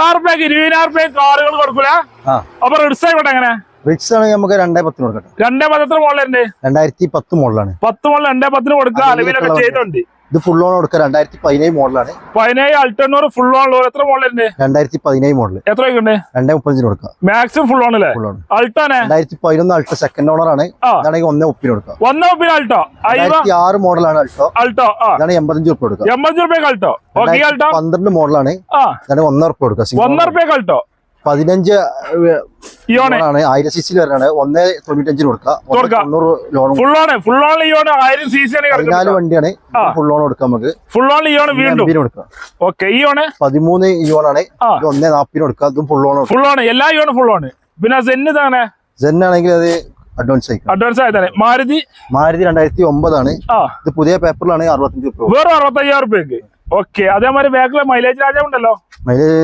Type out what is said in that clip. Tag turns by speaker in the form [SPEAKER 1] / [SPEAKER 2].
[SPEAKER 1] 10,000 20,000 കാറുകൾ കൊടുക്കൂല. അപ്പൊ റിഡ്സ് ആയിക്കോട്ടെ. എങ്ങനെ
[SPEAKER 2] റിഡ്സ് ആണെങ്കിൽ നമുക്ക് 2.10 കൊടുക്കട്ടെ.
[SPEAKER 1] 2.10 മോഡലുണ്ട്.
[SPEAKER 2] 2010 മോഡലാണ്.
[SPEAKER 1] 10 മോഡൽ 2.10 കൊടുക്കുക. അലവിലൊക്കെ ചെയ്തുണ്ട്.
[SPEAKER 2] ഇത് ഫുൾ ഓൺ കൊടുക്കുക. 2017 മോഡലാണ്.
[SPEAKER 1] 17 അൾട്ടോർ ഫുൾ ഓൺ. എത്ര മോഡലുണ്ട്?
[SPEAKER 2] 2017 മോഡൽ.
[SPEAKER 1] എത്ര ഉണ്ട്?
[SPEAKER 2] 2.35 കൊടുക്കുക.
[SPEAKER 1] മാക്സിമം ഫുൾ ഓൺ അല്ലേ? അൾട്ടോനെ
[SPEAKER 2] 2011 അൾട്ടോ സെക്കൻഡ് ഓണർ ആണ്. ഇതാണെങ്കിൽ 1.30 കൊടുക്കുക.
[SPEAKER 1] 1.30 അൾട്ടോ.
[SPEAKER 2] 2006 മോഡലാണ് അൾട്ടോ.
[SPEAKER 1] അൾട്ടോ
[SPEAKER 2] ഇതാണ് 85 രൂപ കൊടുക്കുക.
[SPEAKER 1] 85 രൂപയ്ക്ക് അൾട്ടോ.
[SPEAKER 2] 12 മോഡലാണ്. ഇതാണ് 1.5 രൂപ കൊടുക്കുക.
[SPEAKER 1] 1.5 രൂപയ്ക്ക് അൾട്ടോ.
[SPEAKER 2] 15 ആണ്. 1000 cc വരെയാണ്. 1.95 കൊടുക്കുക.
[SPEAKER 1] ഫുൾ ഓൺ ഇയോൺ 1000 cc
[SPEAKER 2] 14 വണ്ടിയാണ്. ഫുൾ ഓൺ കൊടുക്കാം നമുക്ക്.
[SPEAKER 1] ഫുൾ ഓൺ ഇയോൺ വീണ്ടും കൊടുക്കാം. ഓക്കെ. ഇയോൺ
[SPEAKER 2] 13 ഇയോൺ ആണ്. 1.40 കൊടുക്കുക. അതും ഫുൾ ഓൺ.
[SPEAKER 1] എല്ലാ ഇയോണും ഫുൾ ഓൺ. പിന്നെ
[SPEAKER 2] സെൻ ആണെങ്കിൽ അത് അഡ്വാൻസ്
[SPEAKER 1] ആയിട്ടാണ്. മാരുതി
[SPEAKER 2] 2009 ആണ്. ഇത് പുതിയ പേപ്പറിലാണ്. 65 രൂപ.
[SPEAKER 1] വെറും 65,000 രൂപയ്ക്ക്. ഓക്കെ. അതേമാതിരി ബാക്കിലെ മൈലേജ് രാജാവുണ്ടല്ലോ.
[SPEAKER 2] മൈലേജ്